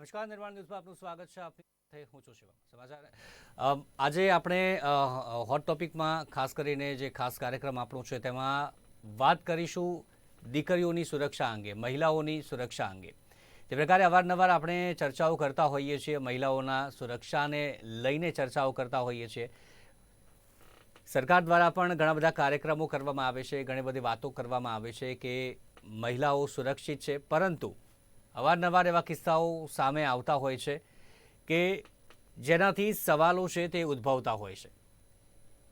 નમસ્કાર, નિર્માણ ન્યૂઝમાં આપનું સ્વાગત છે. આપની સાથે હું છું શિવમ. સમાચાર આજે આપણે હોટ ટોપિકમાં ખાસ કરીને જે ખાસ કાર્યક્રમ આપણો છે તેમાં વાત કરીશું દીકરીઓની સુરક્ષા અંગે, મહિલાઓની સુરક્ષા અંગે. તે પ્રકારે અવારનવાર આપણે ચર્ચાઓ કરતા હોઈએ છીએ, મહિલાઓના સુરક્ષાને લઈને ચર્ચાઓ કરતા હોઈએ છીએ. સરકાર દ્વારા પણ ઘણા બધા કાર્યક્રમો કરવામાં આવે છે, ઘણી બધી વાતો કરવામાં આવે છે કે મહિલાઓ સુરક્ષિત છે, પરંતુ અવારનવાર એવા કિસ્સાઓ સામે આવતા હોય છે કે જેનાથી સવાલો છે તે ઉદ્ભવતા હોય છે.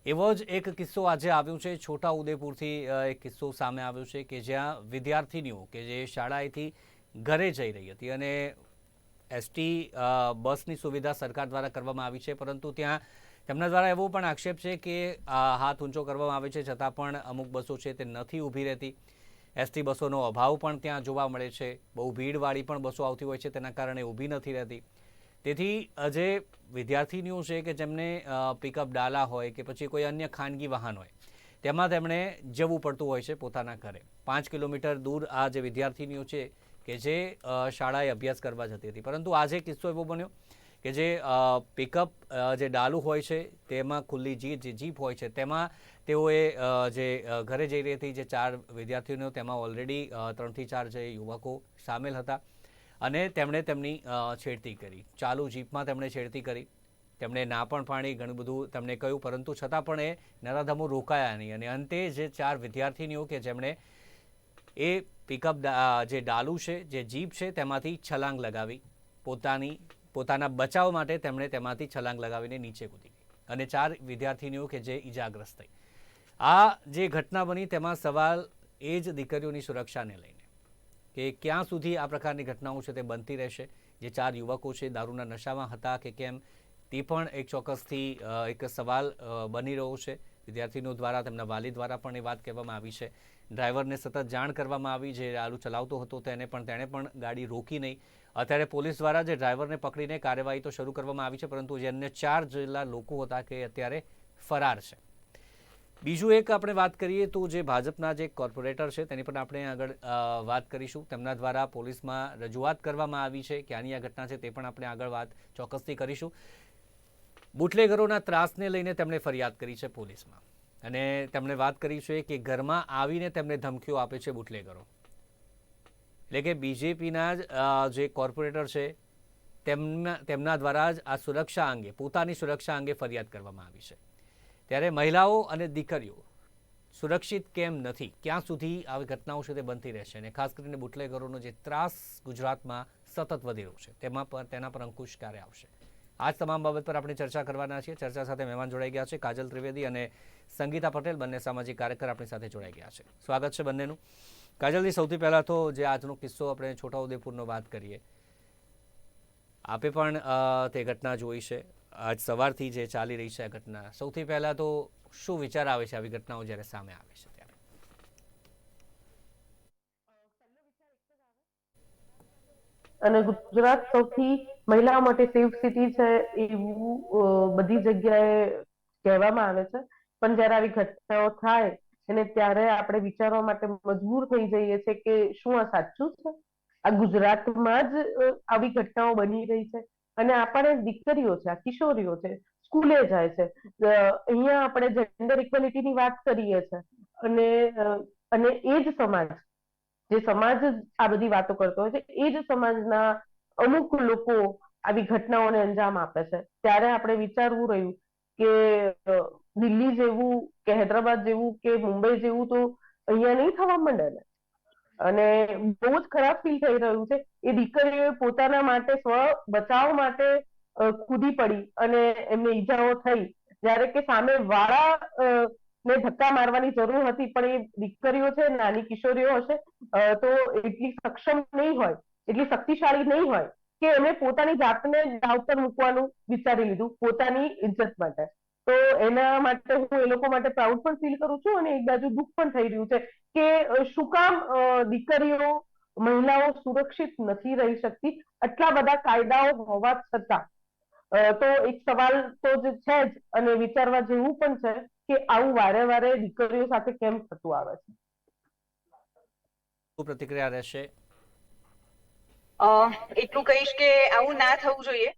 એવો જ એક કિસ્સો આજે આવ્યો છે. છોટાઉદેપુરથી એક કિસ્સો સામે આવ્યો છે કે જ્યાં વિદ્યાર્થીનીઓ કે જે શાળાએથી ઘરે જઈ રહી હતી અને એસટી બસની સુવિધા સરકાર દ્વારા કરવામાં આવી છે, પરંતુ ત્યાં તેમના દ્વારા એવો પણ આક્ષેપ છે કે હાથ ઊંચો કરવામાં આવે છે છતાં પણ અમુક બસો છે તે નથી ઊભી રહેતી. એસટી બસોનો અભાવ પણ ત્યાં જોવા મળે છે. બહુ ભીડવાળી પણ બસો આવતી હોય છે, તેના કારણે ઊભી નથી રહેતી. તેથી જે વિદ્યાર્થીનીઓ છે કે જેમને પિકઅપ ડાલા હોય કે પછી કોઈ અન્ય ખાનગી વાહન હોય તેમાં તેમણે જવું પડતું હોય છે પોતાના ઘરે. 5 કિલોમીટર દૂર આ જે વિદ્યાર્થીનીઓ છે કે જે શાળાએ અભ્યાસ કરવા જતી હતી, પરંતુ આજે કિસ્સો એવો બન્યો કે જે પિકઅપ જે ડાલું હોય છે તેમાં ખુલ્લી જે જીપ હોય છે તેમાં તેઓએ જે ઘરે જઈ રહી હતી જે 4 વિદ્યાર્થીઓ તેમાં ઓલરેડી 3 થી 4 જે યુવકો સામેલ હતા અને તેમણે તેમની છેડતી કરી. ચાલુ જીપમાં તેમણે છેડતી કરી. તેમણે ના પણ પાડી, ઘણું બધું તેમણે કહ્યું, પરંતુ છતાં પણ એ નરાધમો રોકાયા નહીં અને અંતે જે 4 વિદ્યાર્થીનીઓ કે જેમણે એ પિકઅપ જે ડાલુ છે, જે જીપ છે તેમાંથી છલાંગ લગાવી, પોતાના બચાવ માટે તેમણે તેમાંથી છલાંગ લગાવીને નીચે કૂદી ગઈ અને 4 વિદ્યાર્થીનીઓ કે જે ઈજાગ્રસ્ત થઈ. આ જે ઘટના બની તેમાં સવાલ એ જ દીકરીઓની સુરક્ષાને લઈને કે ક્યાં સુધી આ પ્રકારની ઘટનાઓ છે તે બનતી રહેશે. જે 4 યુવકો છે દારૂના નશામાં હતા કે કેમ તે પણ એક ચોક્કસથી એક સવાલ બની રહ્યો છે. વિદ્યાર્થીઓ દ્વારા, તેમના વાલી દ્વારા પણ એ વાત કહેવામાં આવી છે. ડ્રાઈવરને સતત જાણ કરવામાં આવી, જે દારૂ ચલાવતો હતો તેણે પણ ગાડી રોકી નહીં. અત્યારે પોલીસ દ્વારા જે ડ્રાઈવરને પકડીને કાર્યવાહી તો શરૂ કરવામાં આવી છે, પરંતુ જે અન્ય 4 જેટલા લોકો હતા કે અત્યારે ફરાર છે. બીજું એક આપણે વાત કરીએ તો જે ભાજપના જે કોર્પોરેટર છે તેની પણ આપણે આગળ વાત કરીશું. તેમના દ્વારા પોલીસમાં રજૂઆત કરવામાં આવી છે કે આની આ ઘટના છે, તે પણ આપણે આગળ વાત ચોક્કસથી કરીશું. બુટલેગરોના ત્રાસને લઈને તેમણે ફરિયાદ કરી છે પોલીસમાં અને તેમણે વાત કરી છે કે ઘરમાં આવીને તેમને ધમકીઓ આપે છે બુટલેગરો. એટલે કે બીજેપીના જે કોર્પોરેટર છે તેમના દ્વારા જ આ સુરક્ષા અંગે, પોતાની સુરક્ષા અંગે ફરિયાદ કરવામાં આવી છે. ત્યારે મહિલાઓ અને દીકરીઓ સુરક્ષિત કેમ નથી, ક્યાં સુધી આવી ઘટનાઓ છે તે બનતી રહેશે અને ખાસ કરીને બુટલેગરોનો જે ત્રાસ ગુજરાતમાં સતત વધી રહ્યો છે તેના પર અંકુશ ક્યારે આવશે, આ તમામ બાબત પર આપણે ચર્ચા કરવાના છીએ. ચર્ચા સાથે મહેમાન જોડાઈ ગયા છે, કાજલ ત્રિવેદી અને સંગીતા પટેલ, બંને સામાજિક કાર્યકર આપણી સાથે જોડાઈ ગયા છે. સ્વાગત છે બંનેનું. કાજલજી, સૌથી પહેલાં તો જે આજનો કિસ્સો આપણે છોટાઉદેપુરનો વાત કરીએ, આપે પણ તે ઘટના જોઈ છે, આજ સવારથી જે ચાલી રહી છે આ ઘટના. સૌથી પહેલાં તો શું વિચાર આવે છે આવી ઘટનાઓ જ્યારે સામે આવે છે ત્યારે? અને ગુજરાત સૌથી મહિલાઓ માટે સેફ સિટી છે એવું બધી જગ્યાએ કહેવામાં આવે છે, પણ જ્યારે આવી ઘટનાઓ થાય અને ત્યારે આપણે વિચારવા માટે મજબૂર થઈ જઈએ છીએ કે શું આ સાચું છે? આ ગુજરાતમાં જ આવી ઘટનાઓ બની રહી છે અને આપણે દીકરીઓ છે, આ કિશોરીઓ છે, સ્કૂલે જાય છે. અહીંયા આપણે જેન્ડર ઇક્વેલિટીની વાત કરીએ છીએ અને એ જ સમાજ, જે સમાજ આ બધી વાતો કરતો હોય છે, એ જ સમાજના અમુક લોકો આવી ઘટનાઓને અંજામ આપે છે. ત્યારે આપણે વિચારવું રહ્યું કે દિલ્હી જેવું કે હૈદરાબાદ જેવું કે મુંબઈ જેવું તો અહીંયા નહીં થવા માંડે ને. અને બહુ જ ખરાબ ફીલ થઈ રહ્યું છે. એ દીકરીઓએ પોતાના માટે, સ્વ બચાવ માટે કૂદી પડી અને એમને ઈજાઓ થઈ, જ્યારે કે સામે વાળા ને ધક્કા મારવાની જરૂર હતી, પણ એ દીકરીઓ છે, નાની કિશોરીઓ હશે તો એટલી સક્ષમ નહીં હોય, એટલી શક્તિશાળી નહીં હોય કે એમણે પોતાની જાતને દાવ પર મૂકવાનું વિચારી લીધું પોતાની ઇજ્જત માટે. તો એના માટે હું એ લોકો માટે પ્રાઉડ પણ ફીલ કરું છું અને એક બાજુ દુઃખ પણ થઈ રહ્યું છે કે શું કામ દીકરીઓ, મહિલાઓ સુરક્ષિત નથી રહી શકતી આટલા બધા કાયદાઓ હોવા છતાં. તો એક સવાલ તો જ છે જ અને વિચારવા જેવું પણ છે કે આવું વારે વારે દીકરીઓ સાથે કેમ થતું આવે છે. શું પ્રતિક્રિયા રહેશે? એટલું કહીશ કે આવું ના થવું જોઈએ.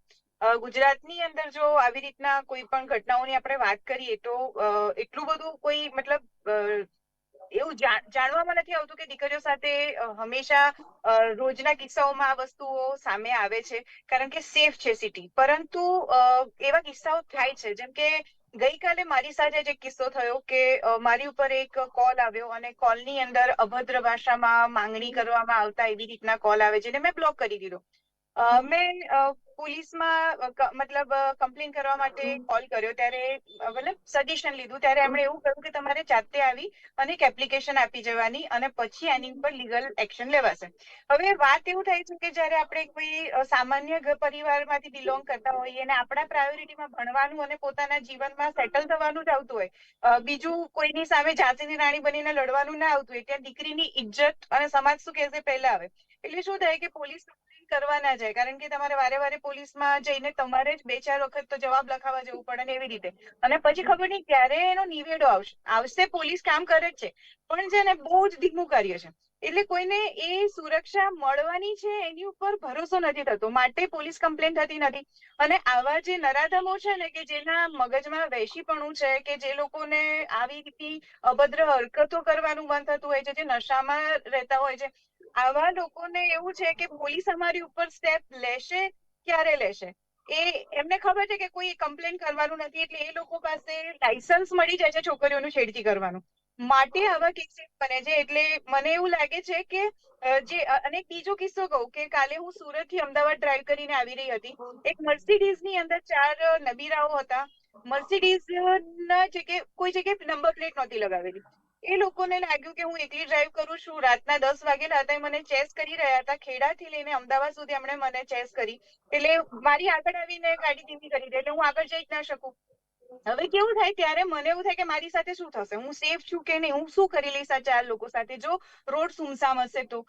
ગુજરાતની અંદર જો આવી રીતના કોઈ પણ ઘટનાઓની આપણે વાત કરીએ તો એટલું બધું કોઈ મતલબ એવું જાણવામાં નથી આવતું કે દીકરીઓ સાથે હંમેશા રોજના કિસ્સાઓમાં આ વસ્તુઓ સામે આવે છે, કારણ કે સેફ છે સિટી. પરંતુ એવા કિસ્સાઓ થાય છે, જેમ કે ગઈકાલે મારી સાથે જે કિસ્સો થયો કે મારી ઉપર એક કોલ આવ્યો અને કોલની અંદર અભદ્ર ભાષામાં માંગણી કરવામાં આવતા એવી રીતના કોલ આવે, જેને મેં બ્લોક કરી દીધો. મેં પોલીસમાં મતલબ કમ્પ્લેન કરવા માટે કોલ કર્યો, ત્યારે મતલબ સજેશન લીધું, ત્યારે એમણે એવું કહ્યું કે તમારે જાતે આવી અને એક એપ્લિકેશન આપી જવાની અને પછી એની ઉપર લીગલ એક્શન લેવાશે. હવે વાત એવું થાય છે કે જ્યારે આપણે કોઈ સામાન્ય પરિવારમાંથી બિલોંગ કરતા હોઈએ અને આપણા પ્રાયોરિટીમાં ભણવાનું અને પોતાના જીવનમાં સેટલ થવાનું જ આવતું હોય, બીજું કોઈની સામે ઝાંસીની રાણી બનીને લડવાનું ના આવતું હોય, ત્યાં દીકરીની ઇજ્જત અને સમાજ શું કહેશે પહેલા આવે. એટલે શું થાય કે પોલીસ કરવા ના જાય, કારણ કે તમારે વારે વારે પોલીસમાં જઈને તમારે જ 2-4 વખત તો જવાબ લખાવા જવું પડે ને એવી રીતે. અને પછી ખબર નહીં ક્યારે એનો નિવેડો આવશે. પોલીસ કામ કરે જ છે, પણ છે ને બહુ જ ધીમું કાર્ય છે. એટલે કોઈને એ સુરક્ષા મળવાની છે એની ઉપર ભરોસો નથી થતો, માટે પોલીસ કમ્પ્લેન થતી નથી. અને આવા જે નરાધમો છે ને, કે જેના મગજમાં વૈશીપણું છે, કે જે લોકોને આવી રીતની અભદ્ર હરકતો કરવાનું મન થતું હોય છે, જે નશામાં રહેતા હોય છે, આવા લોકોને એવું છે કે પોલીસ અમારી ઉપર સ્ટેપ લેશે ક્યારે લેશે, એ એમને ખબર છે કે કોઈ કમ્પ્લેન કરવાનું નથી, એટલે એ લોકો પાસે લાયસન્સ મળી જાય છે છોકરીઓનું છેડતી કરવાનું, માટે આવા કેસીસ બને છે. એટલે મને એવું લાગે છે કે અને બીજો કિસ્સો કહું કે કાલે હું સુરત થી અમદાવાદ ડ્રાઈવ કરીને આવી રહી હતી, એક મર્સિડીઝ ની અંદર 4 નબીરાઓ હતા. મર્સિડીઝ ના જગ્યાએ કોઈ જગ્યાએ નંબર પ્લેટ નહોતી લગાવેલી. એ લોકોને લાગ્યું કે હું એકલી ડ્રાઈવ કરું છું, રાતના 10 વાગેલા હતા, મને ચેસ કરી રહ્યા હતા, ખેડાથી લઈને અમદાવાદ સુધી એમણે મને ચેસ કરી. એટલે મારી આગળ આવીને ગાડી ધીમી કરી દે, એટલે હું આગળ જઈ જ ના શકું. હવે કેવું થાય, ત્યારે મને એવું થાય કે મારી સાથે શું થશે, હું સેફ છું કે નહીં, હું શું કરી લઈશ આ 4 લોકો સાથે, જો રોડ સુમસામ હશે તો.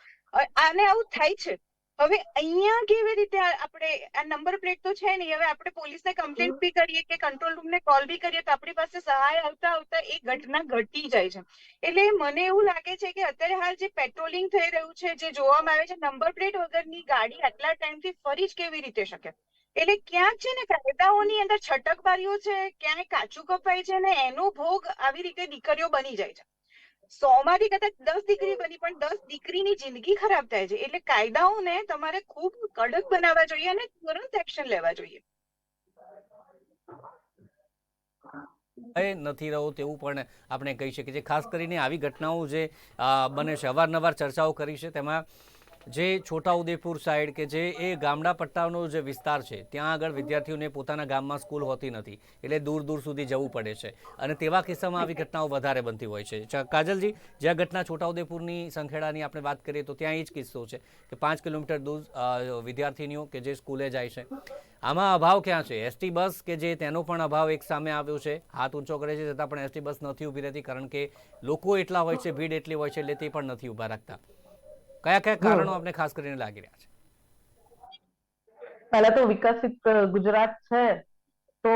આને આવું થાય છે. હવે અહીંયા કેવી રીતે આપણે આ નંબર પ્લેટ તો છે નહીં, હવે આપણે પોલીસને કમ્પ્લેન્ટ બી કરીએ કે કંટ્રોલ રૂમને કોલ બી કરીએ તો આપણી પાસે સહાય આવતા આવતા એ ઘટના ઘટી જાય છે. એટલે મને એવું લાગે છે કે અત્યારે હાલ જે પેટ્રોલિંગ થઈ રહ્યું છે, જે જોવામાં આવે છે, નંબર પ્લેટ વગરની ગાડી આટલા ટાઈમથી ફરી જ કેવી રીતે શકે. એટલે ક્યાંક છે ને કાયદાઓની અંદર છટકબારીઓ છે, ક્યાંય કાચું કપાય છે, ને એનો ભોગ આવી રીતે દીકરીઓ બની જાય છે. 100 માંથી કદાચ 10 દીકરી બની, પણ 10 દીકરીની જિંદગી ખરાબ થાય છે. એટલે કાયદાઓને તમારે ખૂબ કડક બનાવવા જોઈએ અને તુરંત એક્શન લેવા જોઈએ. નથી રહ્યો તેવું પણ આપણે કહી શકીએ છીએ. ખાસ કરીને આવી ઘટનાઓ જે બને છે, અવારનવાર ચર્ચાઓ કરી છે, તેમાં જે છોટાઉદેપુર સાઈડ કે જે એ ગામડા પટ્ટાનો જે વિસ્તાર છે, ત્યાં આગળ વિદ્યાર્થીઓને પોતાના ગામમાં સ્કૂલ હોતી નથી, એટલે દૂર દૂર સુધી જવું પડે છે, અને તેવા કિસ્સામાં આવી ઘટનાઓ વધારે બનતી હોય છે. કાજલજી, જે આ ઘટના છોટાઉદેપુરની સંખેડાની આપણે વાત કરીએ તો ત્યાં એ જ કિસ્સો છે કે 5 કિલોમીટર દૂર વિદ્યાર્થીનીઓ કે જે સ્કૂલે જાય છે. આમાં અભાવ ક્યાં છે? એસટી બસ કે જે તેનો પણ અભાવ એક સામે આવ્યો છે, હાથ ઊંચો કરે છે છતાં પણ એસટી બસ નથી ઊભી રહેતી, કારણ કે લોકો એટલા હોય છે, ભીડ એટલી હોય છે, એટલે તે પણ નથી ઊભા રાખતા. કયા કયા કારણો આપણે ખાસ કરીને લાગી રહ્યા છે? પહેલા તો વિકસિત ગુજરાત છે, તો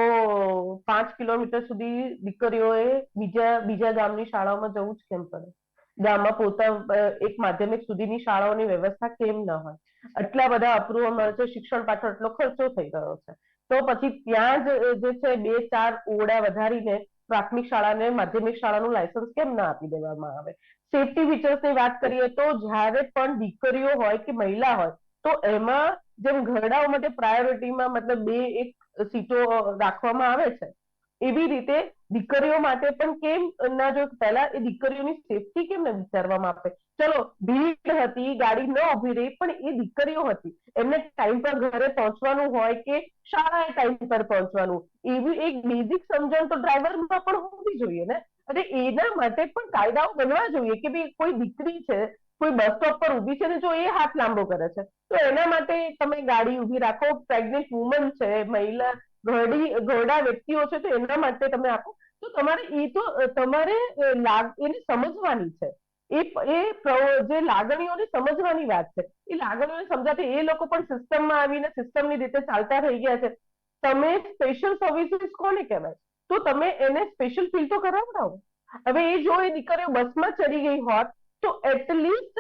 5 કિલોમીટર સુધી દીકરીઓએ બીજા ગામની શાળાઓમાં જવું જ કેમ પડે? ગામમાં એક માધ્યમિક સુધીની શાળાઓની વ્યવસ્થા કેમ ન હોય? આટલા બધા અપ્રુવલ મળે છે, શિક્ષણ પાછળ એટલો ખર્ચો થઈ રહ્યો છે, તો પછી ત્યાં જ જે છે 2-4 ઓરડા વધારીને પ્રાથમિક શાળાને માધ્યમિક શાળાનું લાયસન્સ કેમ ના આપી દેવામાં આવે? સેફટી ફીચર્સની વાત કરીએ તો જ્યારે પણ દીકરીઓ હોય કે મહિલા હોય, તો એમાં જેમ ઘરડાઓ માટે પ્રાયોરિટીમાં મતલબ 2-1 સીટો રાખવામાં આવે છે, એવી રીતે દીકરીઓ માટે પણ કેમ ના જો પહેલા એ દીકરીઓની સેફટી કેમ ન વિચારવામાં આવે? ચલો ભીડ હતી, ગાડી ન ઉભી રહી, પણ એ દીકરીઓ હતી, એમને ટાઈમ પર ઘરે પહોંચવાનું હોય કે શાળાએ ટાઈમ પર પહોંચવાનું, એવી એક બેઝિક સમજણ તો ડ્રાઈવરમાં પણ હોવી જોઈએ ને. અને એના માટે પણ કાયદાઓ બનવા જોઈએ કે ભાઈ કોઈ દીકરી છે, કોઈ બસ સ્ટોપ પર ઊભી છે ને જો એ હાથ લાંબો કરે છે, તો એના માટે તમે ગાડી ઊભી રાખો. પ્રેગ્નેન્ટ વુમન છે, મહિલા ઘરડા વ્યક્તિઓ છે, તો એના માટે તમે આપો. તો તમારે એને સમજવાની છે, જે લાગણીઓને સમજવાની વાત છે, એ લાગણીઓને સમજાતી એ લોકો પણ સિસ્ટમમાં આવીને સિસ્ટમની રીતે ચાલતા થઈ ગયા છે. તમે સ્પેશિયલ સર્વિસીસ કોને કહેવાય? તો તમે એને સ્પેશિયલ ફીલ તો કરાવડાવો. હવે એ જો એ દીકરીઓ બસમાં ચડી ગઈ હોત તો એટલીસ્ટ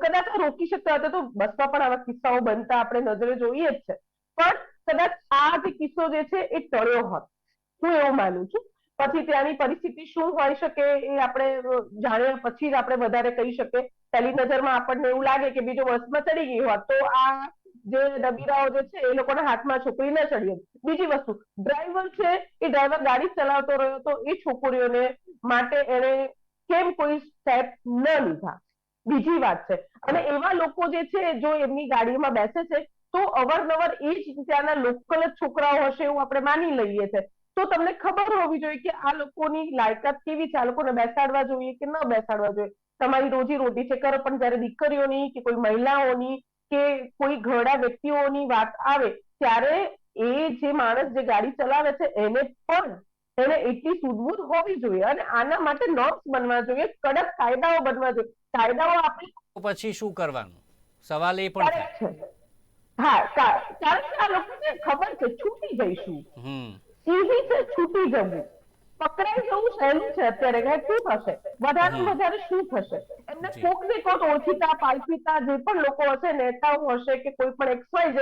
કદાચ રોકી શકતા હતા, તો બસમાં પણ આવા કિસ્સાઓ બનતા આપણે નજરે જોઈએ જ છે. પણ કદાચ આ જે કિસ્સો જે છે એ ટળ્યો હોત, હું એવું માનું છું. પછી ત્યાંની પરિસ્થિતિ શું હોઈ શકે એ આપણે જાણ્યા પછી જ આપણે વધારે કહી શકીએ. પહેલી નજરમાં આપણને એવું લાગે કે બીજો બસમાં ચડી ગઈ હોત તો આ જે ડબીરાઓ જે છે એ લોકોના હાથમાં છોકરી ન ચડી હતી. બીજી વસ્તુ, ડ્રાઈવર છે એ ડ્રાઈવર ગાડી ચલાવતો રહ્યો તો એ છોકરીઓને માટે એને કેમ કોઈ સ્ટેપ ન લીધા, બીજી વાત છે. અને એવા લોકો જે છે જો એમની ગાડીમાં બેસે છે તો અવારનવાર એ જ ત્યાંના લોકલ જ છોકરાઓ હશે એવું આપણે માની લઈએ છે. તો તમને ખબર હોવી જોઈએ કે આ લોકોની લાયકાત કેવી છે, આ લોકોને બેસાડવા જોઈએ કે ન બેસાડવા જોઈએ. તમારી રોજી રોટી છે કરો, પણ જયારે દીકરીઓની કે કોઈ મહિલાઓની કે કોઈ ઘરડા વ્યક્તિઓની વાત આવે ત્યારે એ જે માણસ જે ગાડી ચલાવે છે એને એટલી સૂઝબૂછ હોવી જોઈએ અને આના માટે નોર્મ્સ બનવા જોઈએ, કડક કાયદાઓ બનવા જોઈએ. કાયદાઓ આપણે તો પછી શું કરવાનું, સવાલ એ પણ થાય. છે. હા, કારણ કે આ લોકોને ખબર છે છૂટી જઈશું, હમ ઈઝી છે છૂટી જવું, પકડાઈ જવું સહેલું છે. અત્યારે શું થશે, વધારેમાં વધારે શું થશે? એમને જી. કોક ને કોક ઓળખીતા પાલખીતા જે પણ લોકો હશે, નેતાઓ હશે કે કોઈ પણ XYZ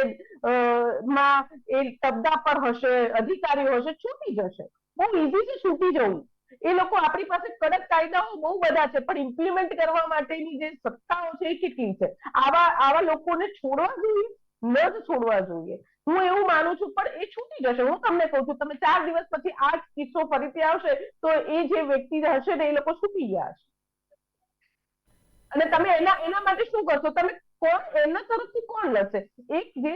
માં એ તબદા પર હશે, અધિકારીઓ હશે, છૂટી જશે. બહુ ઈઝી છે છૂટી જવું. એ લોકો, આપણી પાસે કડક કાયદાઓ બહુ બધા છે, પણ ઇમ્પ્લિમેન્ટ કરવા માટેની જે સત્તાઓ છે એ કેટલી છે? આવા લોકોને છોડવા જોઈએ, ન જ છોડવા જોઈએ. હું એવું માનું છું, પણ એ છૂટી જશે. હું તમને કહું છું, તમે 4 દિવસ પછી આ કિસ્સો ફરીથી આવશે તો એ જે વ્યક્તિ હશે ને એ લોકો છૂટી ગયા હશે. અને તમે એના માટે શું કરશો? તમે કોણ એના તરફથી કોણ લડશે? એક જે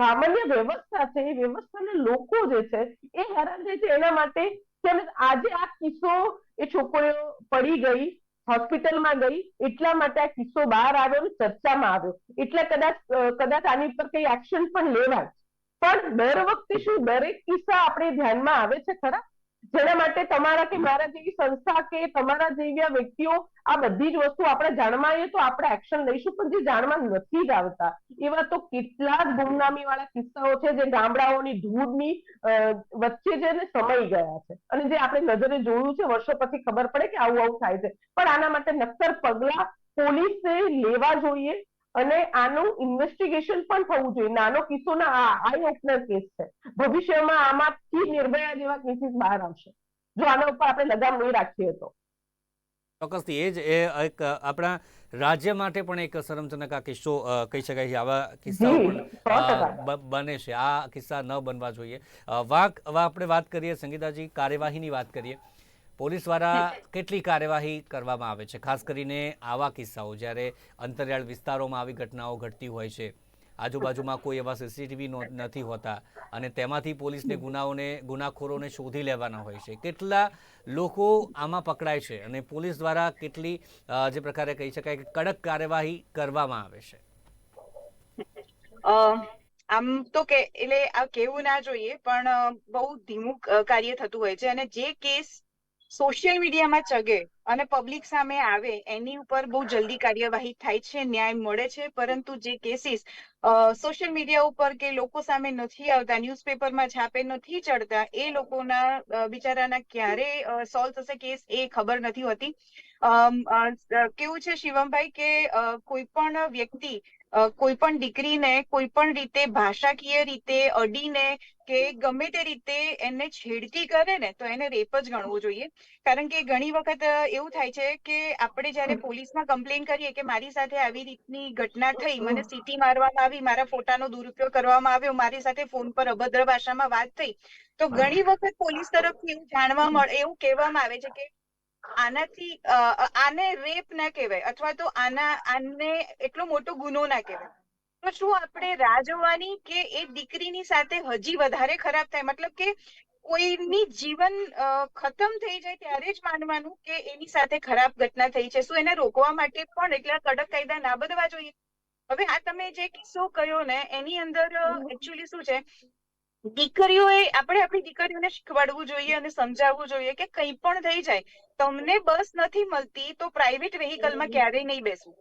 સામાન્ય વ્યવસ્થા છે એ વ્યવસ્થાના લોકો જે છે એ હેરાન થાય છે એના માટે કે આજે આ કિસ્સો એ છોકરીઓ પડી ગઈ, હોસ્પિટલમાં ગઈ એટલા માટે આ કિસ્સો બહાર આવ્યો, ચર્ચામાં આવ્યો, એટલે કદાચ આની પર કઈ એક્શન પણ લેવાય. પણ દર વખતે શું દરેક કિસ્સા આપણે ધ્યાનમાં આવે છે ખરા? જેના માટે તમારા કે મારા જેવી સંસ્થા કે તમારા જેવા વ્યક્તિઓ આ બધી જ વસ્તુ આપણે જાણવા આવીએ તો આપણે એક્શન લઈશું, પણ જે જાણવા નથી જ આવતા એવા તો કેટલા જ ગુમનામી વાળા કિસ્સાઓ છે જે ગામડાઓની ધૂળની વચ્ચે જઈને સમાઈ ગયા છે અને જે આપણે નજરે જોયું છે. વર્ષો પછી ખબર પડે કે આવું થાય છે, પણ આના માટે નક્કર પગલા પોલીસે લેવા જોઈએ અને આનું ઇન્વેસ્ટિગેશન પણ થવું જોઈએ. નાનો કિસ્સો ના આઈ ઓપનર કેસ છે. ભવિષ્યમાં આમાંથી નિર્ભયા જેવા કેસીસ બહાર આવશે જો આના ઉપર આપણે લગામ નહીં રાખીએ તો. ચોક્કસથી એ જ એક આપણા રાજ્ય માટે પણ એક શરમજનક આ કિસ્સો કહી શકાય છે. આવા કિસ્સાઓ જી, પણ 100%. બને છે. આ કિસ્સા ન બનવા જોઈએ. હવે આપણે વાત કરીએ સંગીતાજી, કાર્યવાહીની વાત કરીએ. પોલીસ દ્વારા કેટલી કાર્યવાહી કરવામાં આવે છે, ખાસ કરીને આવા કિસ્સાઓ જ્યારે અંતરિયાળ વિસ્તારોમાં આવી ઘટનાઓ ઘટતી હોય છે, આજુબાજુમાં કોઈ એવા સીસીટીવી નથી હોતા અને તેમાંથી પોલીસને ગુનાખોરોને શોધી લેવાના હોય છે. કેટલા લોકો આમાં પકડાય છે અને પોલીસ દ્વારા કેટલી જે પ્રકારે કહી શકાય કે કડક કાર્યવાહી કરવામાં આવે છે? આમ તો કે એટલે આ કેવું ના જોઈએ, પણ બહુ ધીમું કાર્ય થતું હોય છે અને જે કેસ સોશિયલ મીડિયામાં ચગે અને પબ્લિક સામે આવે એની ઉપર બહુ જલ્દી કાર્યવાહી થાય છે, ન્યાય મળે છે. પરંતુ જે કેસીસ સોશિયલ મીડિયા ઉપર કે લોકો સામે નથી આવતા, ન્યૂઝપેપરમાં છાપે નથી ચડતા, એ લોકોના બિચારાના ક્યારે સોલ્વ થશે કેસ એ ખબર નથી હોતી. કેવું છે શિવમભાઈ કે કોઈ પણ વ્યક્તિ કોઈ પણ દીકરીને કોઈ પણ રીતે ભાષાકીય રીતે અડીને કે ગમે તે રીતે એને છેડતી કરે ને તો એને રેપ જ ગણવું જોઈએ. કારણ કે ઘણી વખત એવું થાય છે કે આપણે જયારે પોલીસમાં કમ્પ્લેન કરીએ કે મારી સાથે આવી રીતની ઘટના થઈ, મને સીટી મારવામાં આવી, મારા ફોટાનો દુરુપયોગ કરવામાં આવ્યો, મારી સાથે ફોન પર અભદ્ર ભાષામાં વાત થઈ, તો ઘણી વખત પોલીસ તરફથી એવું જાણવા મળે, એવું કહેવામાં આવે છે કે આનાથી આને રેપ ના કહેવાય અથવા તો આને એટલો મોટો ગુનો ના કહેવાય. તો શું આપણે રાહ જોવાની કે એ દીકરીની સાથે હજી વધારે ખરાબ થાય? મતલબ કે કોઈની જીવન ખતમ થઈ જાય ત્યારે જ માનવાનું કે એની સાથે ખરાબ ઘટના થઈ છે? શું એને રોકવા માટે પણ એટલા કડક કાયદા ના બનવા જોઈએ? હવે આ તમે જે કિસ્સો કહ્યો ને એની અંદર એકચ્યુઅલી શું છે, દીકરીઓએ આપણે આપણી દીકરીઓને શીખવાડવું જોઈએ અને સમજાવવું જોઈએ કે કંઈ પણ થઈ જાય, તમને બસ નથી મળતી તો પ્રાઇવેટ વેહિકલમાં ક્યારેય નહીં બેસવું.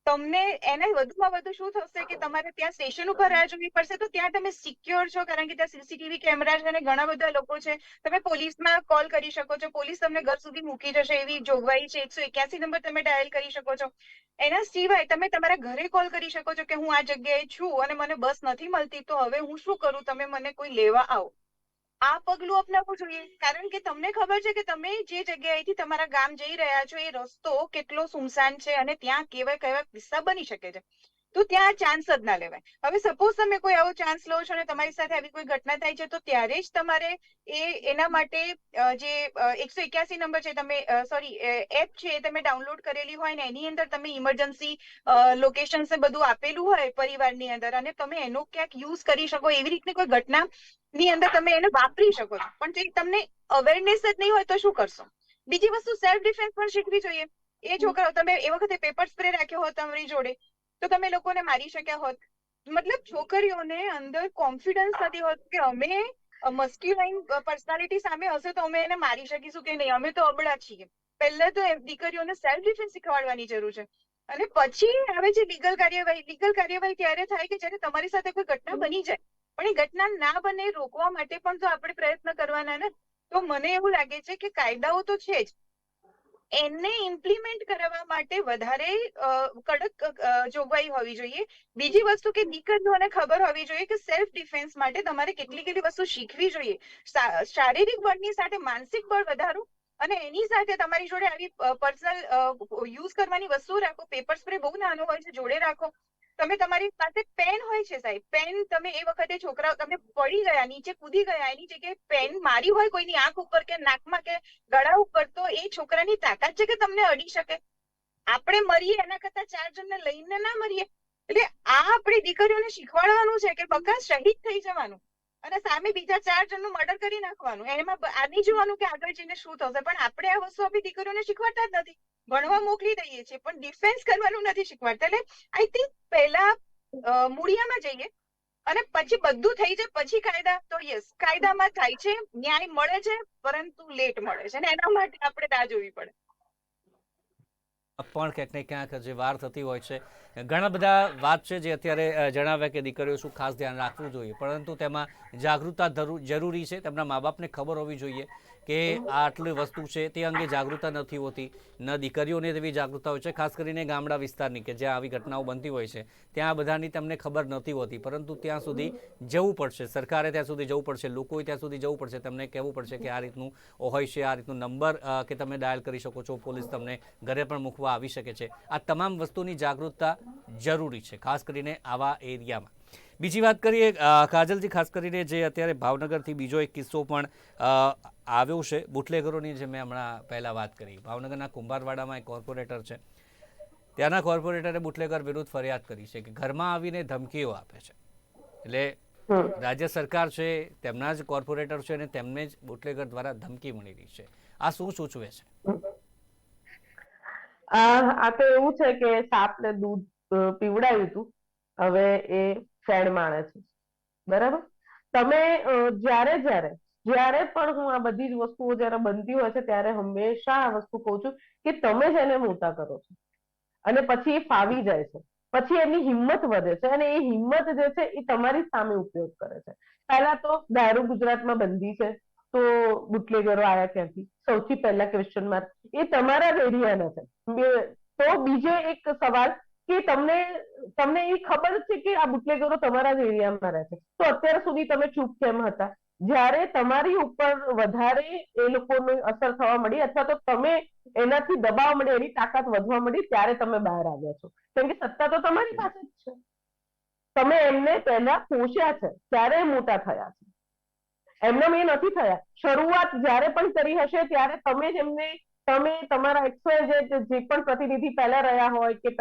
તમને એને વધુમાં વધુ શું થશે કે તમારે ત્યાં સ્ટેશન ઉપર રાહ જોવી પડશે, તો ત્યાં તમે સિક્યોર છો કારણ કે ત્યાં સીસીટીવી કેમેરા છે અને ઘણા બધા લોકો છે. તમે પોલીસમાં કોલ કરી શકો છો, પોલીસ તમને ઘર સુધી મૂકી જશે એવી જોગવાઈ છે. 181 નંબર તમે ડાયલ કરી શકો છો. એના સિવાય તમે તમારા ઘરે કોલ કરી શકો છો કે હું આ જગ્યાએ છું અને મને બસ નથી મળતી, તો હવે હું શું કરું, તમે મને કોઈ લેવા આવો. આ પગલું અપનાવવું જોઈએ કારણ કે તમને ખબર છે કે તમે જે જગ્યાએથી તમારા ગામ જઈ રહ્યા છો એ રસ્તો કેટલો સુમસાન છે અને ત્યાં કેવા કેવા કિસ્સા બની શકે છે. તો ત્યાં ચાન્સ જ ના લેવાય. હવે સપોઝ તમે કોઈ આવો ચાન્સ લો છો અને તમારી સાથે આવી કોઈ ઘટના થાય છે, તો ત્યારે જ તમારે એના માટે જે 181 નંબર છે, તમે એપ છે એ તમે ડાઉનલોડ કરેલી હોય ને એની અંદર તમે ઇમરજન્સી લોકેશન બધું આપેલું હોય પરિવારની અંદર અને તમે એનો ક્યાંક યુઝ કરી શકો, એવી રીતની કોઈ ઘટના ની અંદર તમે એને વાપરી શકો છો. પણ જે તમને અવેરનેસ જ નહીં હોય તો શું કરશો? બીજી વસ્તુ સેલ્ફ ડિફેન્સ પણ શીખવી જોઈએ. એ છોકરાઓ તમે એ વખતે પેપર સ્પ્રે રાખ્યો હોત તમારી જોડે તો તમે લોકોને મારી શક્યા હોત. મતલબ છોકરીઓને અંદર કોન્ફિડન્સ નથી હોતું કે અમે મસ્ક્યુલાઇન પર્સનાલિટી સામે હશે તો અમે એને મારી શકીશું કે નહીં, અમે તો અબળા છીએ. પહેલા તો દીકરીઓને સેલ્ફ ડિફેન્સ શીખવાડવાની જરૂર છે અને પછી આવે છે લીગલ કાર્યવાહી. લીગલ કાર્યવાહી ત્યારે થાય કે જ્યારે તમારી સાથે કોઈ ઘટના બની જાય, પણ એ ઘટના ના બને રોકવા માટે પણ તો આપણે પ્રયત્ન કરવાના ને. તો મને એવું લાગે છે કે કાયદાઓ તો છે જ, એને ઇમ્પ્લિમેન્ટ કરવા માટે વધારે કડક જોગવાઈ હોવી જોઈએ. બીજી વસ્તુ કે દીકરીઓને ખબર હોવી જોઈએ કે સેલ્ફ ડિફેન્સ માટે તમારે કેટલી કેટલી વસ્તુ શીખવી જોઈએ. શારીરિક બળની સાથે માનસિક બળ વધારો અને એની સાથે તમારી જોડે આવી પર્સનલ યુઝ કરવાની વસ્તુ રાખો. પેપર સ્પ્રે બહુ નાનો હોય છે, જોડે રાખો. તમે તમારી પાસે પેન હોય છે સાહેબ, પેન તમે એ વખતે છોકરાઓ તમે પડી ગયા, નીચે કૂદી ગયા, એની જગ્યાએ પેન મારી હોય કોઈની આંખ ઉપર કે નાકમાં કે ગળા ઉપર, તો એ છોકરાની તાકાત છે કે તમને અડી શકે. આપણે મરીએ એના કરતા 4 જણને લઈને ના મરીએ. એટલે આ આપણી દીકરીઓને શીખવાડવાનું છે કે બકા શહીદ થઈ જવાનું અને સામે બીજા 4 જણનું મર્ડર કરી નાખવાનું. એમાં આ નહીં જોવાનું કે આગળ જઈને શું થશે. પણ આપણે આ વસ્તુ આપણી દીકરીઓને શીખવાડતા જ નથી. ભણવા મોકલી દઈએ છીએ પણ ડિફેન્સ કરવાનું નથી શીખવાડતા. એટલે આઈ થિંક પહેલા મૂળિયામાં જઈએ અને પછી બધું થઈ જાય પછી કાયદા. તો યસ, કાયદામાં થાય છે, ન્યાય મળે છે, પરંતુ લેટ મળે છે અને એના માટે આપણે રાહ જોવી પડે. પણ ક્યાંક ને ક્યાંક જે વાર થતી હોય છે. ઘણા બધા વાત છે જે અત્યારે જણાવ્યા કે દીકરીઓ શું ખાસ ધ્યાન રાખવું જોઈએ, પરંતુ તેમાં જાગૃતતા જરૂરી છે. તેમના મા બાપને ખબર હોવી જોઈએ કે આ આટલી વસ્તુ છે, તે અંગે જાગૃતતા નથી હોતી. ન દીકરીઓને તેવી જાગૃતતા હોય છે, ખાસ કરીને ગામડા વિસ્તારની કે જ્યાં આવી ઘટનાઓ બનતી હોય છે ત્યાં બધાની તમને ખબર નથી હોતી. પરંતુ ત્યાં સુધી જવું પડશે, સરકારે ત્યાં સુધી જવું પડશે, લોકોએ ત્યાં સુધી જવું પડશે, તમને કહેવું પડશે કે આ રીતનું હોય છે, આ રીતનું નંબર કે તમે ડાયલ કરી શકો છો, પોલીસ તમને ઘરે પણ મૂકવા આવી શકે છે. આ તમામ વસ્તુની જાગૃતતા જરૂરી છે, ખાસ કરીને આવા એરિયામાં. બીજી વાત કરીએ કાજલજી, ખાસ કરીને જે અત્યારે ભાવનગરથી બીજો એક કિસ્સો પણ આવ્યો છે બુટલેગરોની, જે મેં હમણાં પહેલાં વાત કરી. ભાવનગરના કુંભારવાડામાં એક કોર્પોરેટર છે, ત્યાંના કોર્પોરેટરે બુટલેગર વિરુદ્ધ ફરિયાદ કરી છે કે ઘરમાં આવીને ધમકીઓ આપે છે. એટલે રાજ્ય સરકાર છે, તેમના જ કોર્પોરેટર છે અને તેમને જ બુટલેગર દ્વારા ધમકી મળી રહી છે. આ શું સૂચવે છે? આ તો એવું છે કે સાપને દૂધ પીવડાવ્યું હતું, હવે એ ફેણ માણે છે. બરાબર? તમે જ્યારે પણ હું આ બધી જ વસ્તુઓ જ્યારે બનતી હોય છે ત્યારે હંમેશા આ વસ્તુ કહું છું કે તમે જ એને મોટા કરો છો અને પછી એ ફાવી જાય છે, પછી એની હિંમત વધે છે અને એ હિંમત જે છે એ તમારી સામે ઉપયોગ કરે છે. પહેલા તો દારૂ ગુજરાતમાં બંધી છે તો બુટલેગરો આયા ક્યાંથી? સૌથી પહેલા ક્વેશ્ચન માર્ક એ તમારા જ એરિયાના છે. તો બીજો એક સવાલ કે તમને એ ખબર છે કે આ બુટલેગરો તમારા જ એરિયામાં રહે છે, તો અત્યાર સુધી તમે ચૂપ કેમ હતા? જ્યારે તમારી ઉપર વધારે એ લોકોની અસર થવા મળી અથવા તો તમે એનાથી દબાવ મળે, એની તાકાત વધવા મળી, ત્યારે તમે બહાર આવ્યા છો. કેમ કે સત્તા તો તમારી પાસે જ છે. તમે એમને પહેલા પોષ્યા છે, ત્યારે મોટા થયા છે. એમને એ નથી થયા. શરૂઆત જ્યારે પણ કરી હશે ત્યારે તમે જ એમને, તમે તમારા જે પણ પ્રતિનિધિ પહેલા રહ્યા હોય કે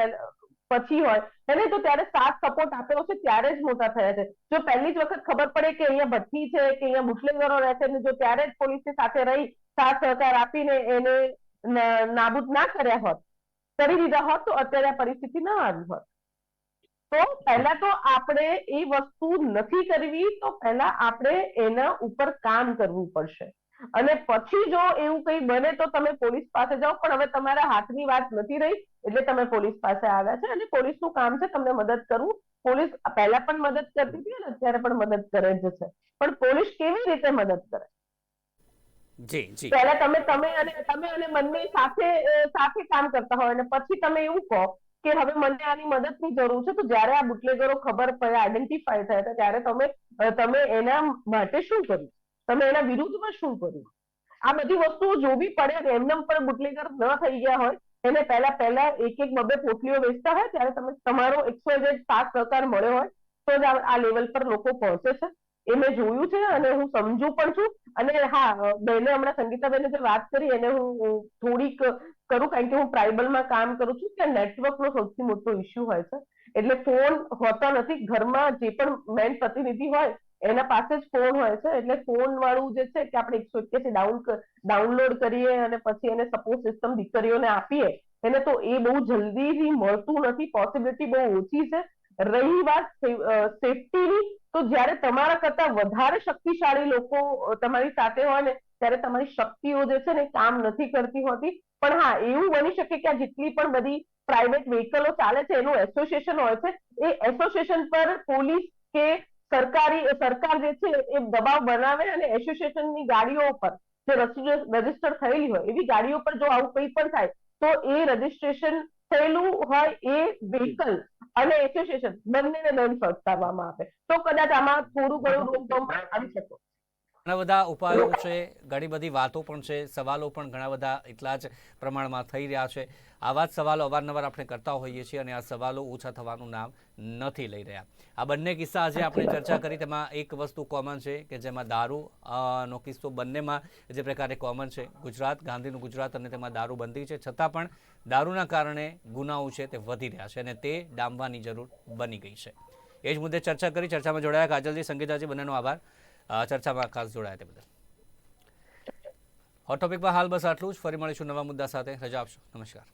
પછી હોય એને તો ત્યારે સાથ સપોર્ટ આપ્યો છે, ત્યારે જ મોટા થયા છે. જો પહેલી જ વખત ખબર પડે કે અહીંયા ભઠ્ઠી છે કે અહીંયા મુસ્લિમરો રહે છે, જો ત્યારે જ પોલીસની સાથે રહી સાથ સહકાર આપીને એને નાબૂદ ના કર્યા હોત, કરી દીધા હોત, તો અત્યારે આ પરિસ્થિતિ ના આવી હોત. તો પહેલા તો આપણે એ વસ્તુ નથી કરવી, તો પહેલા આપણે એના ઉપર કામ કરવું પડશે. અને પછી જો એવું કંઈ બને તો તમે પોલીસ પાસે જાઓ, પણ હવે તમારા હાથની વાત નથી રહી એટલે તમે પોલીસ પાસે આવ્યા છે, અને પોલીસનું કામ છે તમને મદદ કરવું. પોલીસ પહેલા પણ મદદ કરતી હતી અને અત્યારે પણ મદદ કરે જ છે, પણ પોલીસ કેવી રીતે મદદ કરે? જી જી પહેલા તમે અને બંને સાથે કામ કરતા હોય અને પછી તમે એવું કહો કે હવે મને આની મદદની જરૂર છે, તો જ્યારે આ બુટલેગરો ખબર પડે, આઈડેન્ટિફાય થયા હતા, ત્યારે તમે એના માટે શું કર્યું? તમે એના વિરુદ્ધમાં શું કર્યું? આ બધી વસ્તુઓ જોવી પડે. એમનેમ પણ બુટલેગર ન થઈ ગયા હોય, એને પહેલા એક બબે પોટલીઓ વેચતા હોય, ત્યારે તમે તમારો 100% સાથ સહકાર મળ્યો હોય તો જ આ લેવલ પર લોકો પહોંચે છે. એ મેં જોયું છે અને હું સમજુ પણ છું. અને હા, બેને હમણાં સંગીતાબેને જે વાત કરી એને હું થોડીક કરું, કારણ કે હું ટ્રાઇબલમાં કામ કરું છું, ત્યાં નેટવર્કનો સૌથી મોટો ઇસ્યુ હોય છે. એટલે ફોન હોતા નથી ઘરમાં. જે પણ મેન પ્રતિનિધિ હોય એના પાસે જ ફોન હોય છે, એટલે ફોન વાળું જે છે કે આપણે 181 ડાઉનલોડ કરીએ અને પછી એને સપોર્ટ સિસ્ટમ દીકરીઓને આપીએ, એને તો એ બહુ જલ્દીથી મળતું નથી, પોસિબિલિટી બહુ ઓછી છે. રહી વાત સેફટીની, તો જ્યારે તમારા કરતા વધારે શક્તિશાળી લોકો તમારી સાથે હોય ને, ત્યારે તમારી શક્તિઓ જે છે ને કામ નથી કરતી હોતી. પણ હા, એવું બની શકે કે આ જેટલી પણ બધી પ્રાઇવેટ વ્હીકલો ચાલે છે એનું એસોસિએશન હોય છે, એ એસોસિએશન પર પોલીસ કે સરકાર જે છે એ દબાવ બનાવે અને એસોસિએશનની ગાડીઓ પર જે રજીસ્ટર થયેલી હોય એવી ગાડીઓ પર જો આવું કંઈ પણ થાય તો એ રજીસ્ટ્રેશન થયેલું હોય એ વ્હીકલ અને એસોસિએશન બંનેને દંડ ફટકારવામાં આવે, તો કદાચ આમાં થોડું ઘણું રોકવામાં આવી શકે. ઘણા બધા ઉપાયો છે, ઘણી બધી વાતો પણ છે, સવાલો પણ ઘણા બધા એટલા જ પ્રમાણમાં થઈ રહ્યા છે. આવા જ સવાલો અવારનવાર આપણે કરતા હોઈએ છીએ અને આ સવાલો ઓછા થવાનું નામ નથી લઈ રહ્યા. આ બંને કિસ્સા આજે આપણે ચર્ચા કરી, તેમાં એક વસ્તુ કોમન છે કે જેમાં દારૂ નો કિસ્સો બંનેમાં જે પ્રકારે કોમન છે. ગુજરાત, ગાંધીનું ગુજરાત, અને તેમાં દારૂબંધી છે, છતાં પણ દારૂના કારણે ગુનાઓ છે તે વધી રહ્યા છે અને તે ડામવાની જરૂર બની ગઈ છે. એ જ મુદ્દે ચર્ચા કરી. ચર્ચામાં જોડાયા કાજલજી, સંગીતાજી, બંનેનો આભાર ચર્ચામાં ખાસ જોડાયા તે બદલ. હોટ ટોપિકમાં હાલ બસ આટલું જ. ફરી મળીશું નવા મુદ્દા સાથે. રજા આપશો. નમસ્કાર.